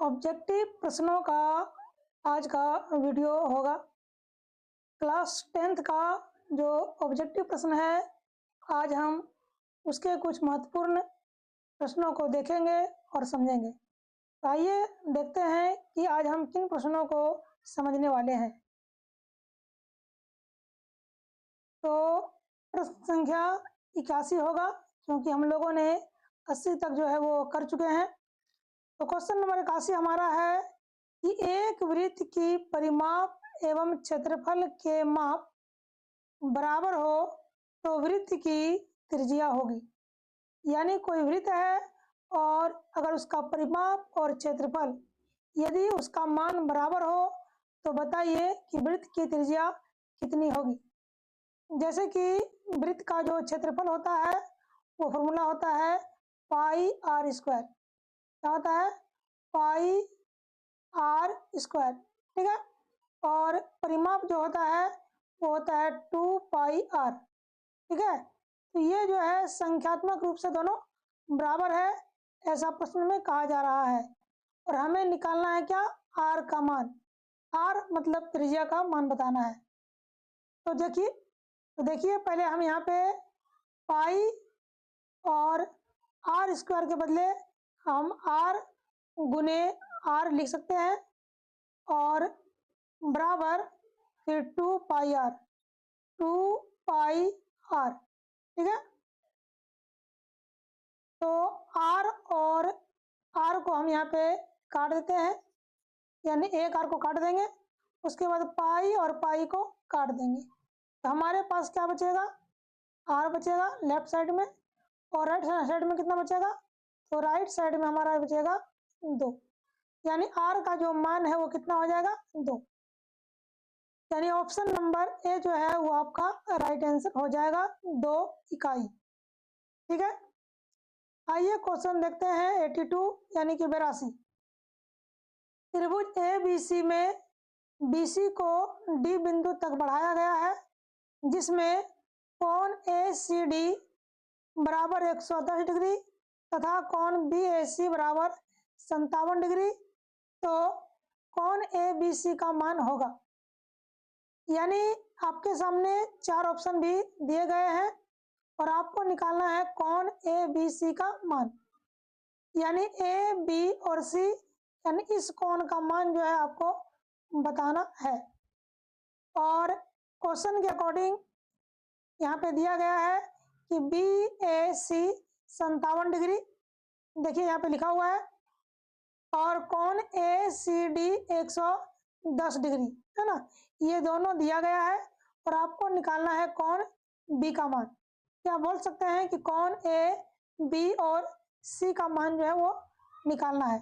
Objective प्रश्नों का आज का वीडियो होगा। क्लास 10th का जो ऑब्जेक्टिव प्रश्न है, आज हम उसके कुछ महत्वपूर्ण प्रश्नों को देखेंगे और समझेंगे। तो आइए देखते हैं कि आज हम किन प्रश्नों को समझने वाले हैं। तो प्रश्न संख्या 81 होगा, क्योंकि हम लोगों ने 80 तक जो है वो कर चुके हैं। तो क्वेश्चन नंबर 81 हमारा है कि एक वृत्त की परिमाप एवं क्षेत्रफल के माप बराबर हो तो वृत्त की त्रिज्या होगी। यानी कोई वृत्त है और अगर उसका परिमाप और क्षेत्रफल यदि उसका मान बराबर हो तो बताइए कि वृत्त की त्रिज्या कितनी होगी। जैसे कि वृत्त का जो क्षेत्रफल होता है वो फॉर्मूला होता है पाई आर स्क्वायर। क्या होता है? पाई आर स्क्वायर, ठीक है। और परिमाप जो होता है वो होता है 2 पाई आर, ठीक है। तो ये जो है संख्यात्मक रूप से दोनों बराबर है, ऐसा प्रश्न में कहा जा रहा है। और हमें निकालना है क्या? आर का मान। आर मतलब त्रिज्या का मान बताना है। तो देखिए पहले हम यहाँ पे पाई और आर स्क्वायर के बदले हम आर गुने आर लिख सकते हैं और बराबर फिर 2 पाई आर, 2 पाई आर, ठीक है। तो आर और आर को हम यहाँ पे काट देते हैं, यानी एक आर को काट देंगे, उसके बाद पाई और पाई को काट देंगे। तो हमारे पास क्या बचेगा? आर बचेगा लेफ्ट साइड में, और राइट साइड में कितना बचेगा? तो राइट साइड में हमारा बचेगा 2। यानी आर का जो मान है वो कितना हो जाएगा? 2। यानी ऑप्शन नंबर ए जो है वो आपका राइट आंसर हो जाएगा, 2 इकाई, ठीक है। आइए क्वेश्चन देखते हैं 82 यानी कि 82। त्रिभुज ए बी सी में BC को D बिंदु तक बढ़ाया गया है, जिसमें कोण ACD बराबर 110 डिग्री तथा कोण BAC बराबर 57 डिग्री। तो कोण ABC का मान होगा। यानी आपके सामने 4 ऑप्शन भी दिए गए हैं और आपको निकालना है कोण ABC का मान। यानी A, B और C, यानी इस कोण का मान जो है आपको बताना है। और क्वेश्चन के अकॉर्डिंग यहाँ पे दिया गया है कि BAC 57 डिग्री, देखिए यहाँ पे लिखा हुआ है, और कोण ACD 110 डिग्री, है ना। ये दोनों दिया गया है और आपको निकालना है कोण B का मान। क्या बोल सकते हैं कि कोण A, B और C का मान जो है वो निकालना है।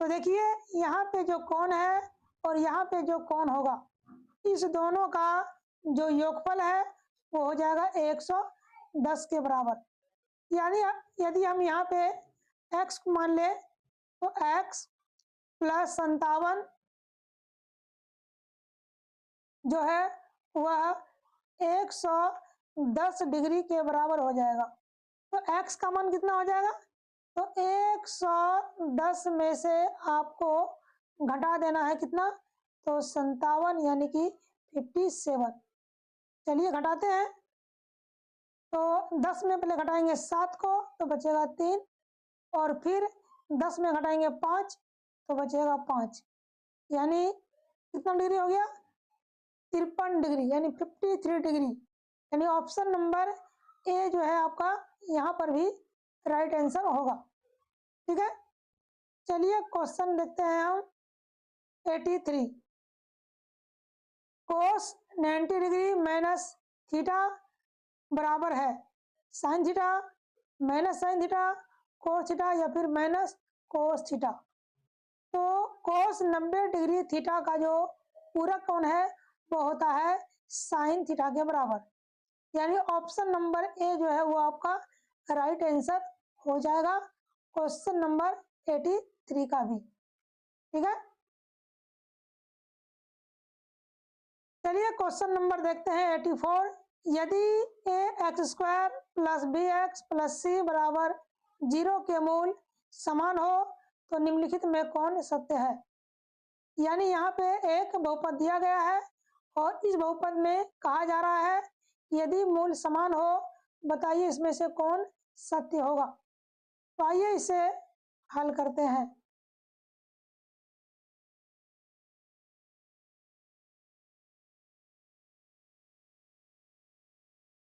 तो देखिए यहाँ पे जो कोण है और यहाँ पे जो कोण होगा, इस दोनों का जो योगफल है वो हो जाएगा 110 के बराबर। यानी यदि हम यहाँ पे x को मान ले तो x प्लस 57 जो है वह 110 डिग्री के बराबर हो जाएगा। तो x का मान कितना हो जाएगा? तो 110 में से आपको घटा देना है कितना? तो 57 यानी कि 57। चलिए घटाते हैं। तो 10 में पहले घटाएंगे 7 को तो बचेगा 3, और फिर 10 में घटाएंगे 5 तो बचेगा 5। यानी कितना डिग्री हो गया? 53 डिग्री, यानी 53 डिग्री। यानी ऑप्शन नंबर ए जो है आपका यहाँ पर भी राइट आंसर होगा, ठीक है। चलिए क्वेश्चन देखते हैं हम 83। कोस 90 डिग्री माइनस थीटा बराबर है sine theta minus sine theta cos theta या फिर माइनस कोस थीटा। तो कोस 90 डिग्री थीटा का जो पूरक कोण है वो होता है साइन थीटा के बराबर। यानी ऑप्शन नंबर ए जो है वो आपका राइट आंसर हो जाएगा क्वेश्चन नंबर 83 का भी, ठीक है। चलिए क्वेश्चन नंबर देखते हैं 84। यदि ax square plus bx plus c बराबर 0 के मूल समान हो तो निम्नलिखित में कौन सत्य है। यानी यहाँ पे एक बहुपद दिया गया है और इस बहुपद में कहा जा रहा है यदि मूल समान हो बताइए इसमें से कौन सत्य होगा। तो आइए इसे हल करते हैं।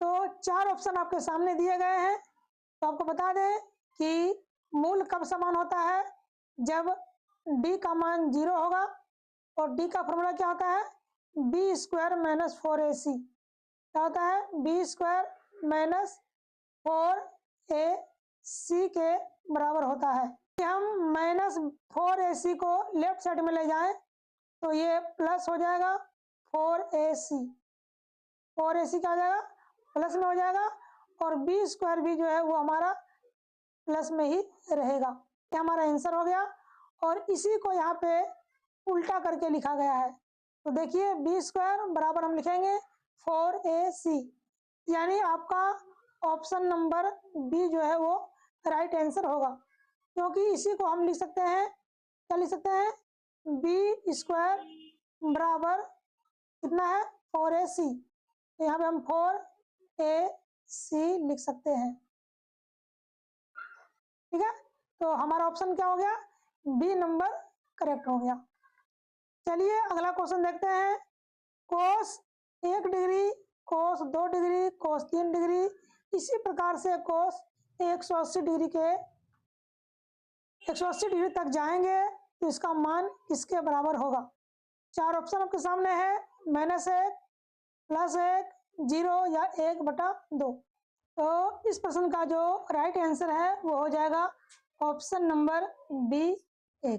तो 4 ऑप्शन आपके सामने दिए गए हैं। तो आपको बता दें कि मूल कब समान होता है, जब d का मान 0 होगा और d का फॉर्मूला क्या होता है, b स्क्वायर माइनस 4ac। क्या होता है, b स्क्वायर माइनस 4ac के बराबर होता है। यदि हम माइनस 4ac को लेफ्ट साइड में ले जाएं तो ये प्लस हो जाएगा 4ac। 4ac क्या हो जाएगा, प्लस में हो जाएगा और b स्क्वायर भी जो है वो हमारा प्लस में ही रहेगा। ये हमारा आंसर हो गया और इसी को यहाँ पे उल्टा करके लिखा गया है। तो देखिए b स्क्वायर बराबर हम लिखेंगे 4ac, यानी आपका ऑप्शन नंबर बी जो है वो राइट आंसर होगा, क्योंकि इसी को हम लिख सकते हैं, क्या लिख सकते हैं, b स्क्वायर बराबर कितना है 4ac। तो यहाँ पे हम 4ac लिख सकते हैं। ठीक है, तो हमारा ऑप्शन क्या हो गया, बी नंबर करेक्ट हो गया। चलिए अगला क्वेश्चन देखते हैं। कोस 1 डिग्री, कोस 2 डिग्री, कोस 3 डिग्री, इसी प्रकार से कोस 180 डिग्री के 180 डिग्री तक जाएंगे तो इसका मान किसके बराबर होगा। 4 ऑप्शन आपके सामने है, -1, +1, 0 या 1/2। तो इस प्रश्न का जो राइट आंसर है वो हो जाएगा ऑप्शन नंबर बी 1।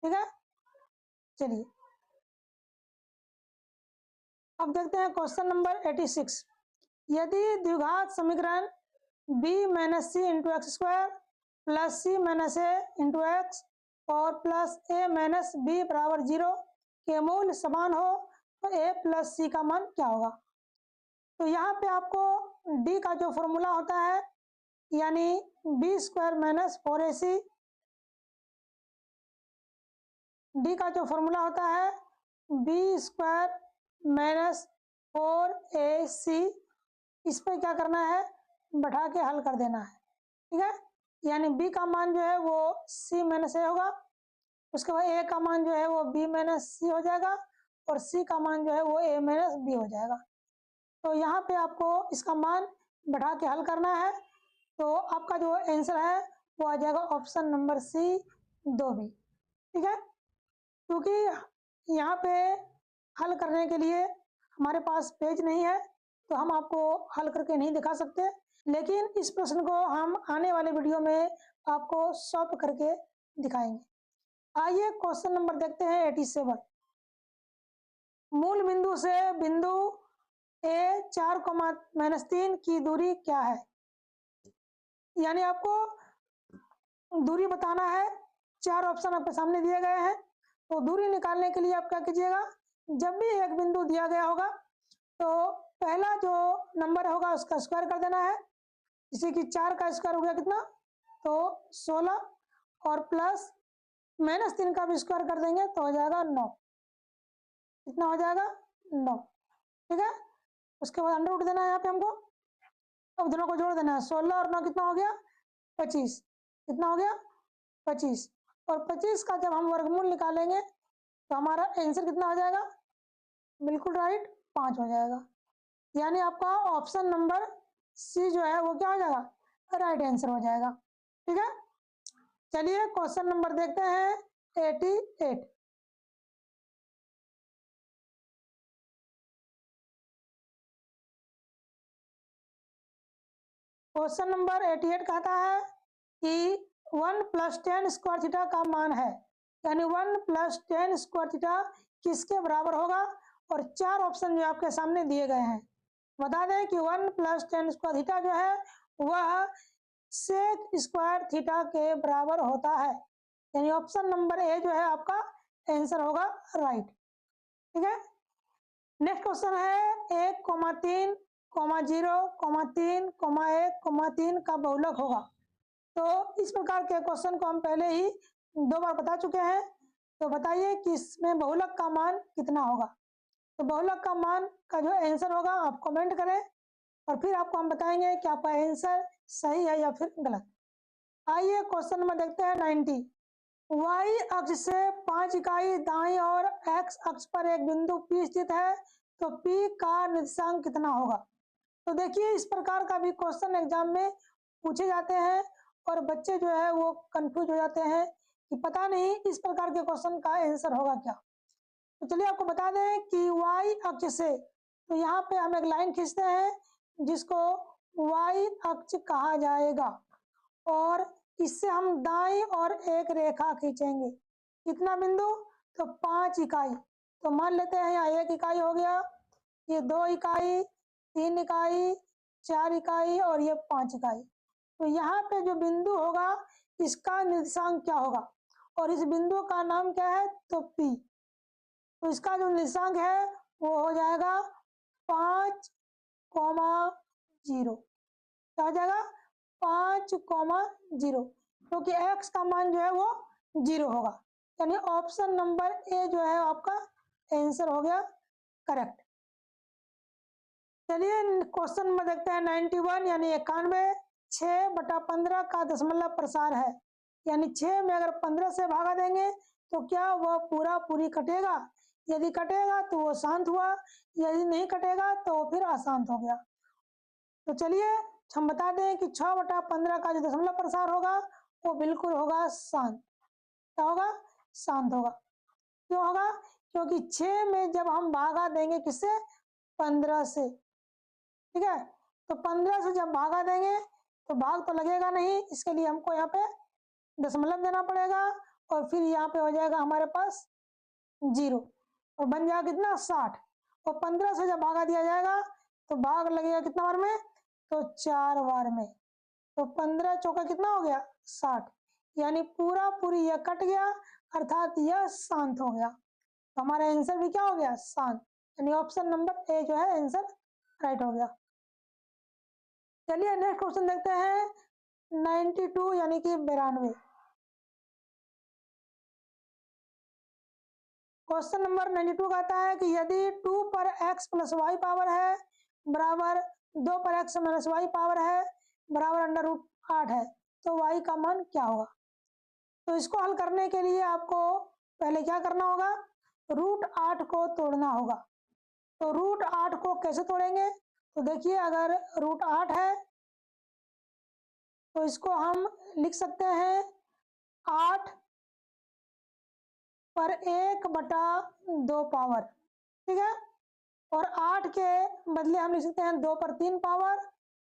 ठीक है, चलिए अब देखते हैं क्वेश्चन नंबर 86। यदि द्विघात समीकरण b - c × x² + c - a × x और +a - b = 0 के मूल समान हो तो a + c का मान क्या होगा। तो यहाँ पे आपको d का जो फॉर्मूला होता है यानी b square minus 4ac, d का जो फॉर्मूला होता है b स्क्वायर माइनस 4ac, इस पे क्या करना है, बैठा के हल कर देना है। ठीक है, यानी b का मान जो है वो c - a होगा, उसके बाद a का मान जो है वो b - c हो जाएगा और c का मान जो है वो a - b हो जाएगा। तो यहाँ पे आपको इसका मान बढ़ा के हल करना है, तो आपका जो आंसर है वो आ जाएगा ऑप्शन नंबर सी 2b। ठीक है, क्योंकि यहाँ पे हल करने के लिए हमारे पास पेज नहीं है तो हम आपको हल करके नहीं दिखा सकते, लेकिन इस प्रश्न को हम आने वाले वीडियो में आपको सॉल्व करके दिखाएंगे। आइए क्वेश्चन नंबर देखते हैं 87। मूल बिंदु से बिंदु a 4, -3 की दूरी क्या है। यानी आपको दूरी बताना है। 4 ऑप्शन आपके सामने दिए गए हैं, तो दूरी निकालने के लिए आप क्या कीजिएगा, जब भी एक बिंदु दिया गया होगा तो पहला जो नंबर होगा उसका स्क्वायर कर देना है। जैसे कि 4 का स्क्वायर हो गया कितना, तो 16 और प्लस -3 का भी स्क्वायर कर देंगे तो हो जाएगा 9। कितना हो जाएगा, 9। ठीक है, उसके बाद अंडर रूट देना है यहाँ पे हमको। अब दोनों को जोड़ देना है, 16 और 9 कितना हो गया, 25। कितना हो गया, 25। और 25 का जब हम वर्गमूल निकालेंगे तो हमारा आंसर कितना हो जाएगा, बिल्कुल राइट, 5 हो जाएगा। यानी आपका ऑप्शन नंबर सी जो है वो क्या हो जाएगा, राइट आंसर हो जाएगा। ठीक है, चलिए क्वेश्चन नंबर देखते हैं 88। क्वेश्चन नंबर 88 कहता है कि 1 + tan स्क्वायर थीटा का मान है, यानी 1 + tan स्क्वायर थीटा किसके बराबर होगा। और 4 ऑप्शन जो आपके सामने दिए गए हैं। बता दें कि 1 + tan स्क्वायर थीटा जो है वह सेक स्क्वायर थीटा के बराबर होता है, यानी ऑप्शन नंबर ए जो है आपका आंसर होगा राइट। ठीक है, नेक्स्ट क्वेश्चन है 1, 3, 0, 3, 1, 3 का बहुलक होगा। तो इस प्रकार के क्वेश्चन को हम पहले ही 2 बार बता चुके हैं। तो बताइए कि इसमें बहुलक का मान कितना होगा। तो बहुलक का मान का जो आंसर होगा आप कमेंट करें और फिर आपको हम बताएंगे कि आपका आंसर सही है या फिर गलत। आइए क्वेश्चन नंबर देखते हैं 90। y अक्ष से 5 इकाई दाईं और x अक्ष पर एक बिंदु P स्थित है, तो P का निर्देशांक कितना होगा। तो देखिए इस प्रकार का भी क्वेश्चन एग्जाम में पूछे जाते हैं और बच्चे जो है वो कंफ्यूज हो जाते हैं कि पता नहीं इस प्रकार के क्वेश्चन का आंसर होगा क्या। तो चलिए आपको बता दें कि y अक्ष से, तो यहाँ पे हम एक लाइन खींचते हैं जिसको y अक्ष कहा जाएगा और इससे हम दाईं और एक रेखा खींचेंगे। कितना बिंदु, तो 5 इकाई। तो मान लेते हैं यहाँ 1 इकाई हो गया, ये 2 इकाई, 3 इकाई, 4 इकाई और ये 5 इकाई। तो यहाँ पे जो बिंदु होगा इसका निर्देशांक क्या होगा और इस बिंदु का नाम क्या है, तो P। तो इसका जो निर्देशांक है वो हो जाएगा 5,0। क्या हो जाएगा, 5,0, क्योंकि x का मान जो है वो 0 होगा। यानी ऑप्शन नंबर ए जो है आपका आंसर हो गया करेक्ट। चलिए क्वेश्चन में देखते हैं 91 यानी 91। 6/15 का दशमलव प्रसार है, यानी 6 में अगर 15 से भागा देंगे तो क्या वह पूरी कटेगा। यदि कटेगा तो वो शांत हुआ, यदि नहीं कटेगा तो फिर अशांत हो गया। तो चलिए हम बता दें कि 6/15 का जो दशमलव प्रसार होगा वो बिल्कुल होगा शांत। क्या होगा, शांत होगा। क्यों होगा, क्योंकि 6 में जब हम भागा देंगे किससे, 15 से, ठीक है। तो 15 से जब भागा देंगे तो भाग तो लगेगा नहीं, इसके लिए हमको यहाँ पे दशमलव देना पड़ेगा और फिर यहाँ पे हो जाएगा हमारे पास 0 और बन जाएगा कितना, 60। और 15 से जब भागा दिया जाएगा तो भाग लगेगा कितना बार में, तो 4 बार में। तो 15 चौका कितना हो गया, 60। यानी पूरी यह कट गया अर्थात यह शांत हो गया। तो हमारा आंसर भी क्या हो गया, शांत। यानी ऑप्शन नंबर ए जो है आंसर राइट हो गया। चलिए नेक्स्ट क्वेश्चन देखते हैं 92 यानी कि 92। क्वेश्चन नंबर 92 कहता है कि यदि 2 पर x प्लस वाई पावर है बराबर 2 पर x माइनस वाई पावर है बराबर √8 है, तो y का मान क्या होगा। तो इसको हल करने के लिए आपको पहले क्या करना होगा, √8 को तोड़ना होगा। तो √8 को कैसे तोड़ेंगे, तो देखिए अगर √8 है तो इसको हम लिख सकते हैं 8 पर 1/2 पावर, ठीक है। और 8 के बदले हम लिख सकते हैं 2 पर 3 पावर।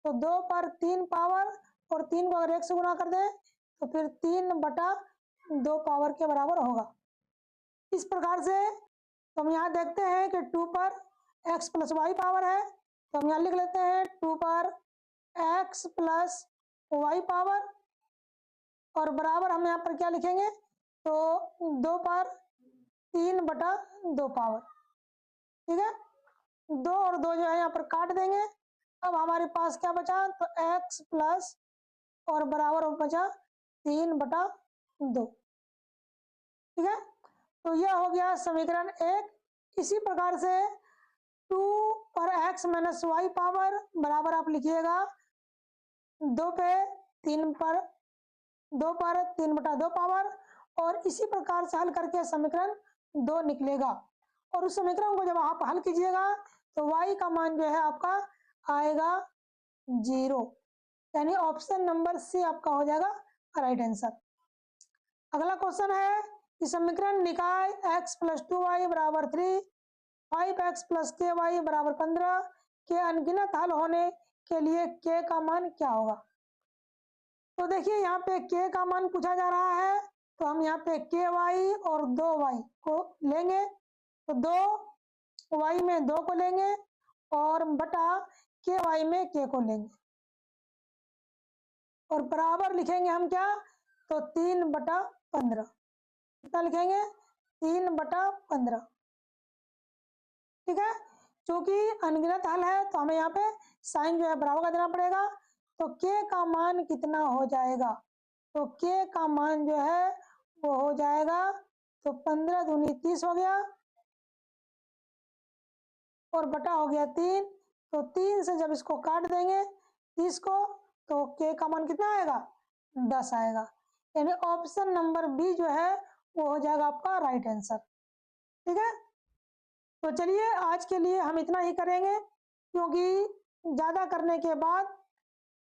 तो 2 पर 3 पावर और 3 को अगर 1 से गुणा कर दें तो फिर 3/2 पावर के बराबर होगा। इस प्रकार से तो हम यहाँ देखते हैं कि 2 पर x प्लस वाई पावर है, तो हम यहाँ लिख लेते हैं 2 पर x प्लस वाई पावर और बराबर हम यहाँ पर क्या लिखेंगे, तो 2 पर 3/2 पावर, ठीक है। 2 और 2 जो है यहाँ पर काट देंगे। अब हमारे पास क्या बचा, तो x प्लस और बराबर बचा 3/2, ठीक है। तो यह हो गया समीकरण 1। इसी प्रकार से 2 पर x माइनस वाई पावर बराबर आप लिखिएगा 2 पर 3/2 पावर और इसी प्रकार से हल करके समीकरण 2 निकलेगा। और उस समीकरण को जब आप हल कीजिएगा तो y का मान जो है आपका आएगा 0, यानी ऑप्शन नंबर सी आपका हो जाएगा राइट आंसर। अगला क्वेश्चन है कि समीकरण निकाय x प्लस 2y बराबर 3, 5x प्लस ky बराबर 15 के अनगिनत हल होने के लिए k का मान क्या होगा। तो देखिए यहाँ पे k का मान पूछा जा रहा है, तो हम यहाँ पे ky और 2y को लेंगे। तो 2y में 2 को लेंगे और बटा ky में k को लेंगे और बराबर लिखेंगे हम क्या, तो 3/15। कितना लिखेंगे, 3/15, ठीक है। क्योंकि अनगिनत हल है तो हमें यहाँ पे साइन जो है बराबर का देना पड़ेगा। तो k का मान कितना हो जाएगा, तो k का मान जो है वो हो जाएगा, तो 15 दूनी 30 हो गया और बटा हो गया 3। तो 3 से जब इसको काट देंगे 30 को, तो के का मान कितना आएगा, 10 आएगा। यानी ऑप्शन नंबर बी जो है वो हो जाएगा आपका राइट आंसर। ठीक है, तो चलिए आज के लिए हम इतना ही करेंगे, क्योंकि ज़्यादा करने के बाद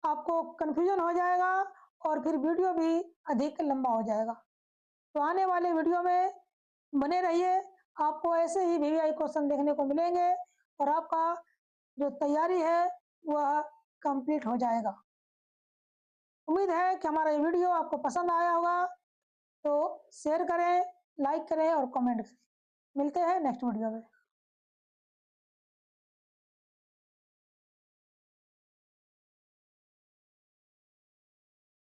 आपको कन्फ्यूजन हो जाएगा और फिर वीडियो भी अधिक लंबा हो जाएगा। तो आने वाले वीडियो में बने रहिए, आपको ऐसे ही वीवीआई क्वेश्चन देखने को मिलेंगे और आपका जो तैयारी है वह कंप्लीट हो जाएगा। उम्मीद है कि हमारा ये वीडियो आपको पसंद आया होगा, तो शेयर करें, लाइक करें और कमेंट करें। मिलते हैं नेक्स्ट वीडियो में।